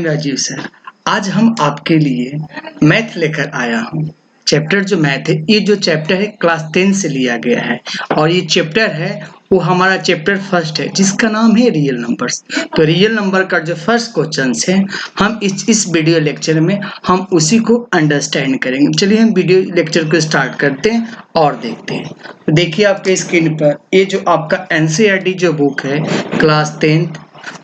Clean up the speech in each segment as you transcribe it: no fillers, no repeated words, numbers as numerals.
Rajiv sir, आज हम आपके लिए मैथ लेकर आया हूँ। चैप्टर जो मैथ है, ये जो चैप्टर है क्लास 10 से लिया गया है और ये चैप्टर है वो हमारा चैप्टर फर्स्ट है जिसका नाम है रियल नंबर्स। तो रियल नंबर का जो फर्स्ट क्वेश्चन है हम इस वीडियो लेक्चर में हम उसी को अंडरस्टैंड करेंगे। चलिए हम वीडियो लेक्चर को स्टार्ट करते हैं और देखते हैं। तो देखिए आपके स्क्रीन पर ये जो आपका एनसीईआरटी जो बुक है क्लास 10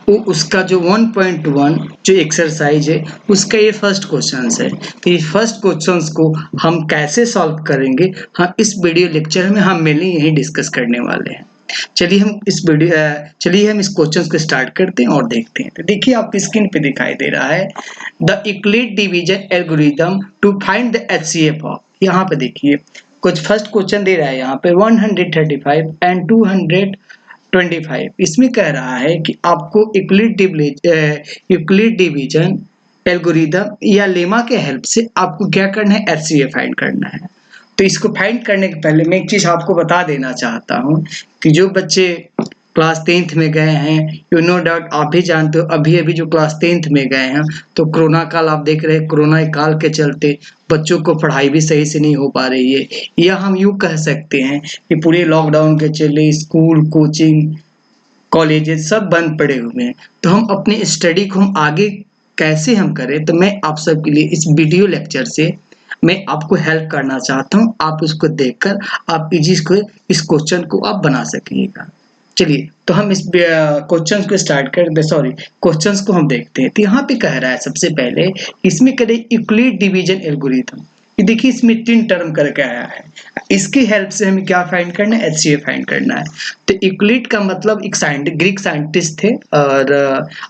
वो उसका जो 1.1 जो एक्सरसाइज है उसका ये फर्स्ट क्वेश्चन है। तो ये फर्स्ट क्वेश्चंस को हम कैसे सॉल्व करेंगे हम इस वीडियो लेक्चर में हम मेनली यही डिस्कस करने वाले हैं। चलिए हम इस क्वेश्चन को स्टार्ट करते हैं और देखते हैं। तो देखिए आपकी स्क्रीन पे दिखाई दे रहा है the Euclid division algorithm to find the HCF of. यहाँ पे देखिए कुछ फर्स्ट क्वेश्चन दे रहा है यहाँ पे 135 एंड 225। इसमें कह रहा है कि आपको यूक्लिड डिवीजन एल्गोरिथम या लेमा के हेल्प से आपको क्या करना है, एचसीएफ फाइंड करना है। तो इसको फाइंड करने के पहले मैं एक चीज आपको बता देना चाहता हूँ कि जो बच्चे क्लास 10th में गए हैं, यू नो डाउट आप भी जानते हो अभी अभी जो क्लास 10th में गए हैं तो कोरोना काल आप देख रहे हैं, कोरोना काल के चलते बच्चों को पढ़ाई भी सही से नहीं हो पा रही है, या हम यूँ कह सकते हैं कि पूरे लॉकडाउन के चले स्कूल कोचिंग कॉलेजेस सब बंद पड़े हुए हैं। तो हम अपनी स्टडी को हम आगे कैसे हम करें, तो मैं आप सबके लिए इस वीडियो लेक्चर से मैं आपको हेल्प करना चाहता हूं। आप उसको देखकर आप इस क्वेश्चन को आप बना सकिएगा। चलिए तो हम इस क्वेश्चन को स्टार्ट कर सॉरी क्वेश्चंस को हम देखते हैं। तो यहाँ पे कह रहा है सबसे पहले इसमें करें यूक्लिड डिवीजन एल्गोरिथम। ये देखिए इसमें 3 टर्म करके आया है, इसकी हेल्प से हमें क्या फाइंड करना है, एचसीएफ फाइंड करना है। तो यूक्लिड का मतलब एक ग्रीक साइंटिस्ट थे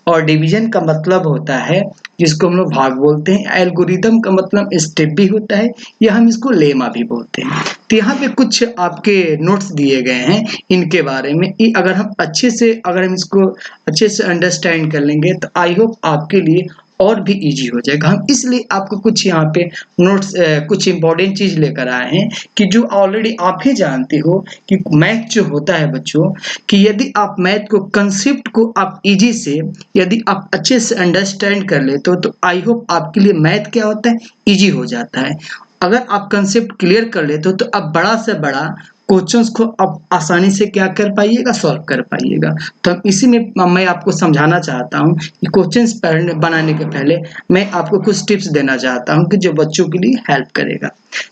और डिवीजन का मतलब होता है जिसको हम लोग भाग बोलते हैं। एल्गोरिथम का मतलब स्टेप भी होता है या हम इसको लेमा भी बोलते हैं। तो यहाँ पे कुछ आपके नोट्स दिए गए हैं इनके बारे में, अगर हम इसको अच्छे से अंडरस्टैंड कर लेंगे तो आई होप आपके लिए और भी इजी हो जाएगा। हम इसलिए आपको कुछ यहाँ पे नोट्स कुछ इंपॉर्टेंट चीज लेकर आए हैं कि जो ऑलरेडी आप ही जानते हो कि मैथ जो होता है बच्चों, कि यदि आप मैथ को कंसेप्ट को आप इजी से यदि आप अच्छे से अंडरस्टैंड कर लेते हो तो आई होप आपके लिए मैथ क्या होता है, इजी हो जाता है। अगर आप कंसेप्ट क्लियर कर लेते हो तो आप बड़ा से बड़ा क्वेश्चंस को आप आसानी से क्या कर पाइएगा, सॉल्व कर पाइएगा। तो इसी में मैं आपको समझाना चाहता हूँ कि क्वेश्चंस बनाने के पहले मैं आपको कुछ टिप्स देना चाहता हूँ कि जो बच्चों के लिए हेल्प करेगा।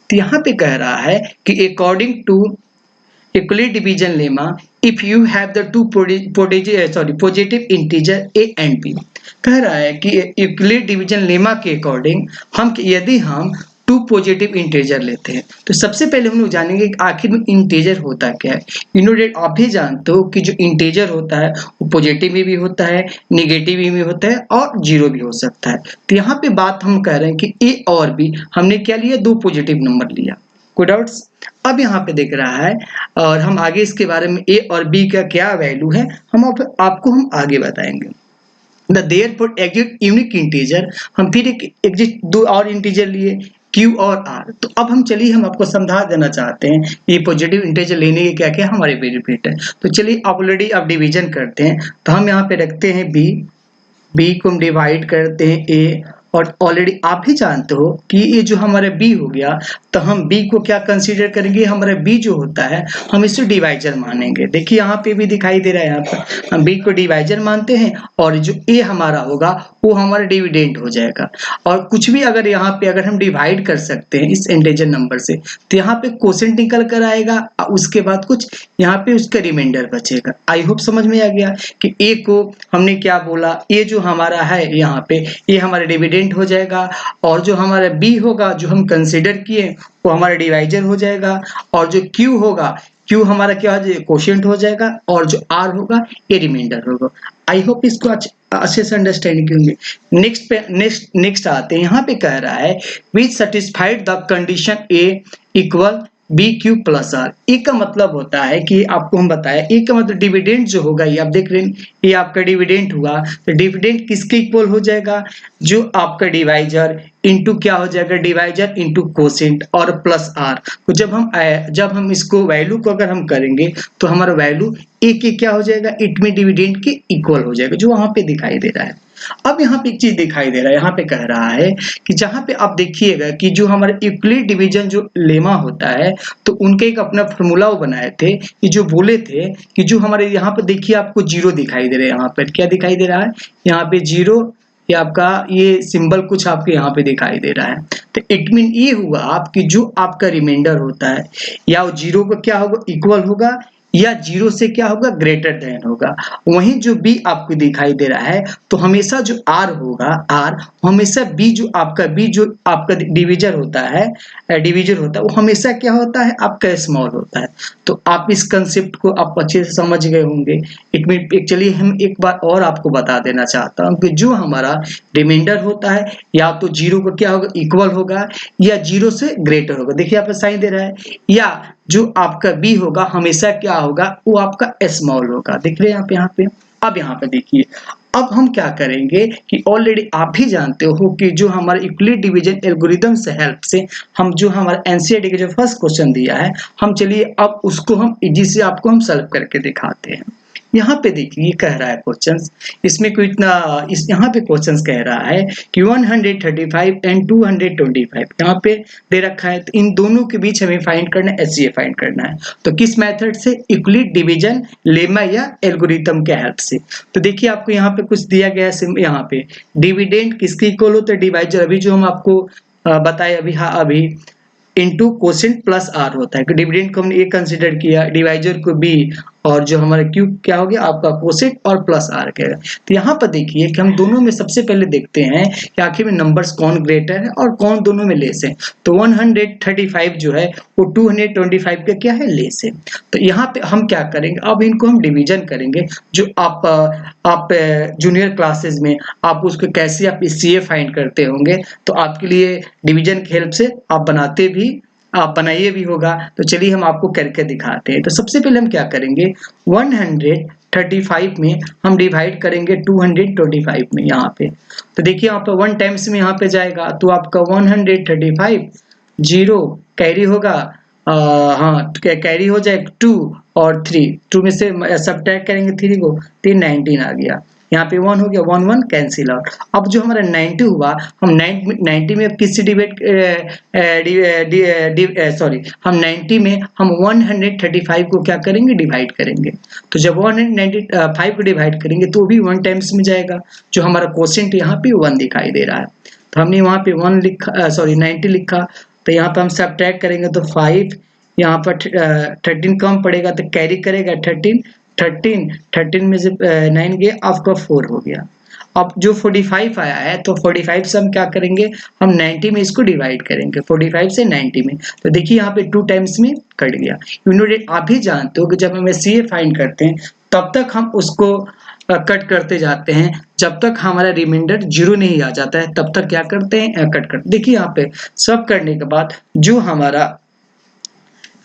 तो यहाँ पे कह रहा है कि according to Euclid division lemma if you have the two positive integer a and b। कह रहा है कि यूक्लिड डिवीजन लेमा के अकॉर्डिंग यदि हम 2 पॉजिटिव इंटीजर लेते हैं तो सबसे पहले हम लोग जानेंगे कि आखिर में इंटीजर होता क्या है। यूनिट आप भी जानते हो कि जो इंटीजर होता है वो पॉजिटिव में भी होता है, निगेटिव में भी होता है और जीरो भी हो सकता है। तो यहाँ पे बात हम कह रहे हैं कि a और b हमने क्या लिया, 2 पॉजिटिव नंबर लिया। कोई डाउट्स? अब यहाँ पे देख रहा है और हम आगे इसके बारे में a और b का क्या वैल्यू है आपको हम आगे बताएंगे। The therefore exit unique integer, हम फिर एक एग्जिट 2 और इंटीजर लिए Q और R। तो अब हम आपको समझा देना चाहते हैं ये पॉजिटिव इंटीजर लेने के क्या क्या हमारे बेनिफिट है। तो चलिए ऑलरेडी अब डिवीजन करते हैं। तो हम यहाँ पे रखते हैं B को हम डिवाइड करते हैं A, और ऑलरेडी आप ही जानते हो कि ये जो हमारे B हो गया तो हम B को क्या कंसीडर करेंगे, हमारा B जो होता है हम इसे डिवाइजर मानेंगे। देखिए यहाँ पे भी दिखाई दे रहा है, यहाँ पर हम B को डिवाइजर मानते हैं और जो A हमारा होगा वो हमारा डिविडेंड हो जाएगा। और कुछ भी अगर यहाँ पे अगर हम डिवाइड कर सकते हैं इस इंटीजर नंबर से तो यहाँ पे क्वोशेंट निकल कर आएगा, उसके बाद कुछ यहाँ पे उसका रिमाइंडर बचेगा। आई होप समझ में आ गया कि A को हमने क्या बोला, A जो हमारा है यहाँ पे ये हमारा डिविडेंड हो जाएगा और जो हमारा B होगा जो हम कंसीडर किए वो हमारा डिवाइजर हो जाएगा, और जो Q होगा Q हमारा क्या हो जाएगा, क्वोशिएंट हो जाएगा, और जो R होगा ये रिमाइंडर होगा। आई होप इसको अच्छे से अंडरस्टैंड होंगे। नेक्स्ट आते हैं, यहाँ पे कह रहा है which satisfied the condition A equal BQ plus R। A का मतलब होता है कि आपको हम बताया ए का मतलब डिविडेंड जो होगा, ये आप देख रहे हैं ये आपका डिविडेंड हुआ तो डिविडेंड किसके इक्वल हो जाएगा, जो आपका डिवाइजर इनटू क्या हो जाएगा, डिवाइजर इनटू क्वोशिएंट और प्लस R। तो जब हम इसको वैल्यू को अगर हम करेंगे तो हमारा वैल्यू ए के क्या हो जाएगा, इट में डिविडेंड के इक्वल हो जाएगा जो वहां पे दिखाई दे रहा है। अब यहाँ पे एक चीज दिखाई दे रहा है, यहाँ पे कह रहा है कि जहाँ पे आप देखिएगा कि जो हमारे यूक्लिड डिवीजन जो लेमा होता है, तो उनके एक अपना फॉर्मूला वो बनाए थे कि जो बोले थे कि जो हमारे यहाँ पे देखिए आपको जीरो दिखाई दे रहा है, यहाँ पर क्या दिखाई दे रहा है, यहाँ पे जीरो, ये आपका ये सिंबल कुछ आपके यहाँ पे दिखाई दे रहा है। तो इट मीन ये हुआ आपकी जो आपका रिमाइंडर होता है या जीरो का क्या होगा, इक्वल होगा, या जीरो से क्या होगा, ग्रेटर देन होगा। वहीं जो बी आपको दिखाई दे रहा है, तो हमेशा जो आर होगा, आर हमेशा बी जो आपका डिवीजर होता है, वो हमेशा क्या होता है, आपका स्मॉल होता है। तो आप इस कंसेप्ट को आप अच्छे से समझ गए होंगे। इट मीन चलिए हम एक बार और आपको बता देना चाहता हूँ कि जो हमारा रिमाइंडर होता है या तो जीरो का क्या होगा, इक्वल होगा, या जीरो से ग्रेटर होगा। देखिए यहाँ पे साइन दे रहा है, या जो आपका बी होगा हमेशा क्या होगा, वो आपका स्मॉल होगा। देख रहे हैं यहाँ पे। अब यहाँ पे देखिए, अब हम क्या करेंगे कि ऑलरेडी आप भी जानते हो कि जो हमारे यूक्लिड डिवीजन एल्गोरिथम से हेल्प से हम जो हमारा एनसीईआरटी का जो फर्स्ट क्वेश्चन दिया है, हम चलिए अब उसको हम इजी से आपको हम सॉल्व करके दिखाते हैं। यहाँ पे देखिए कह रहा है क्वेश्चन, इसमें कोई इतना यहाँ पे क्वेश्चन कह रहा है कि 135 एंड 225 यहाँ पे दे रखा है, तो इन दोनों के बीच हमें फाइंड करना है, एचसीएफ फाइंड करना है। तो किस मेथड से, यूक्लिड डिवीजन लेमा या एल्गोरिथम के हेल्प से। तो देखिए आपको यहाँ पे कुछ दिया गया है, यहाँ पे डिविडेंड किसके इक्वल होता है, डिवाइजर, अभी जो हम आपको बताए अभी, हाँ अभी इंटू कोसेंट प्लस आर होता है। डिविडेंड को हमने ए कंसिडर किया, डिवाइजर को बी, और जो हमारा क्यूब क्या हो गया आपका कोसेंट और प्लस आर का। तो यहाँ पर देखिए कि हम दोनों में सबसे पहले देखते हैं कि आखिर में नंबर्स कौन ग्रेटर है और कौन दोनों में लेस है। तो 135 जो है वो 225 का क्या है, लेस है। तो यहाँ पे हम क्या करेंगे, अब इनको हम डिवीजन करेंगे। जो आप जूनियर क्लासेस में आप उसको कैसे आप सीए फाइंड करते होंगे, तो आपके लिए डिवीजन की हेल्प से आप बनाइए भी होगा। तो चलिए हम आपको करके दिखाते हैं। तो सबसे पहले हम क्या करेंगे, 135 में हम डिवाइड करेंगे 225 में यहाँ पे। तो देखिए यहाँ पे 1 टाइम्स में यहाँ पे जाएगा, तो आपका 135 जीरो कैरी होगा, हाँ कैरी हो जाए 2 और 3, 2 में से सब्ट्रैक्ट करेंगे 3 को, तो 19 आ गया। यहाँ पे 1 हो गया, 1 1 कैंसिल आउट। अब जो हमारा 90 हुआ, हम 90 में किससे हम 90 में हम 135 को क्या करेंगे, डिवाइड करेंगे। तो जब 195 को डिवाइड करेंगे तो भी 1 टाइम्स में जाएगा। जो हमारा क्वोशिएंट यहाँ पे 1 दिखाई दे रहा है, तो हमने वहाँ पे 90 लिखा। तो यहाँ पे हम सब्ट्रैक्ट करेंगे तो 5, यहाँ पर 13 कम पड़ेगा तो कैरी करेगा 13 में से 9 गया, आपका 4 हो गया। अब जो 45 आया है, तो 45 से हम क्या करेंगे, हम 90 में इसको डिवाइड करेंगे, 45 से 90 में। तो देखिए यहाँ पे 2 टाइम्स में कट गया। यूनिट आप भी जानते हो कि जब हम सीए फाइंड करते हैं तब तक हम उसको कट करते जाते हैं, जब तक हमारा रिमाइंडर जीरो नहीं आ जाता है तब तक क्या करते हैं, कट करते। देखिए यहाँ पे सब करने के बाद जो हमारा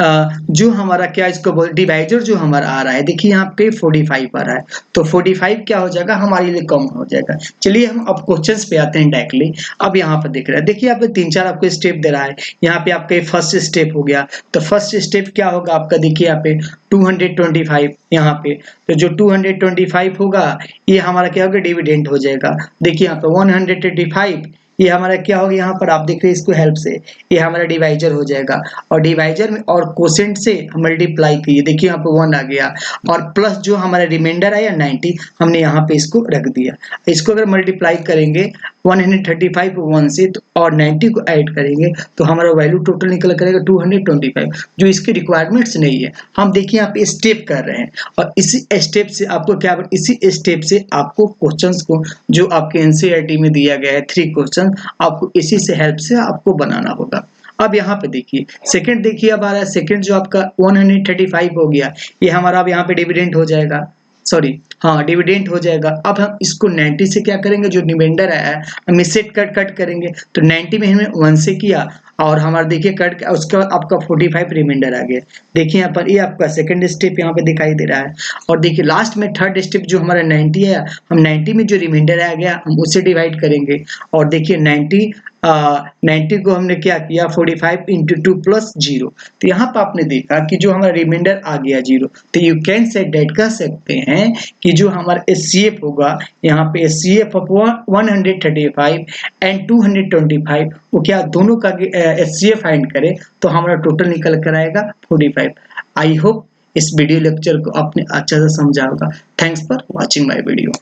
क्या इसको बोल डिवाइजर जो हमारा आ रहा है, देखिए यहाँ पे 45 आ रहा है, तो 45 क्या हो जाएगा, हमारे लिए कम हो जाएगा। चलिए हम अब क्वेश्चंस पे आते हैं डायरेक्टली। अब यहाँ पर दिख रहा है, देखिए यहाँ पे 3-4 आपको स्टेप दे रहा है। यहाँ पे आपका फर्स्ट स्टेप हो गया, तो फर्स्ट स्टेप क्या होगा आपका, देखिए यहाँ पे 225 यहाँ पे, तो जो 225 होगा ये हमारा क्या होगा, डिविडेंड हो जाएगा। देखिए यहाँ पे 135 ये हमारा क्या होगा, यहाँ पर आप देख रहे हैं इसको हेल्प से, ये हमारा डिवाइजर हो जाएगा, और डिवाइजर में और कोसेंट से मल्टीप्लाई किए, देखिए यहाँ पे 1 आ गया, और प्लस जो हमारा रिमाइंडर आया 90, हमने यहाँ पे इसको रख दिया। इसको अगर मल्टीप्लाई करेंगे 135 को 1 से और 90 को ऐड करेंगे तो हमारा वैल्यू टोटल निकल करेगा 225, जो इसके रिक्वायरमेंट्स नहीं है। हम देखिए यहाँ पे स्टेप कर रहे हैं, और इसी स्टेप से आपको क्वेश्चंस को जो आपके एनसीईआरटी में दिया गया है 3 क्वेश्चन, आपको इसी से हेल्प से आपको बनाना होगा। अब यहाँ पे देखिए सेकंड, देखिए अब आ रहा है सेकंड, जो आपका 135 हो गया, ये हमारा अब यहाँ पे डिविडेंड हो जाएगा, डिविडेंड हो जाएगा। अब हम इसको 90 से क्या करेंगे, जो रिमाइंडर आया है हम इससे कट करेंगे। तो 90 में हमने 1 से किया, और हमारा देखिए कट, उसके बाद आपका 45 रिमाइंडर आ गया। देखिए यहाँ पर ये आपका सेकंड स्टेप यहाँ पे दिखाई दे रहा है। और देखिए लास्ट में थर्ड स्टेप जो हमारा 90 है, हम 90 में जो रिमाइंडर आ गया हम उससे डिवाइड करेंगे। और देखिए 90 90 को हमने क्या किया 45 इंटू 2 प्लस 0, तो यहाँ पर आपने देखा कि जो हमारा रिमाइंडर आ गया 0, तो यू कैन से डेट कह सकते हैं कि जो हमारा HCF होगा यहाँ पे HCF ऑफ 135 एंड 225, वो क्या दोनों का HCF फाइंड करें तो हमारा टोटल निकल कर आएगा 45। आई होप इस वीडियो लेक्चर को आपने अच्छा से समझा होगा। Thanks for watching my video.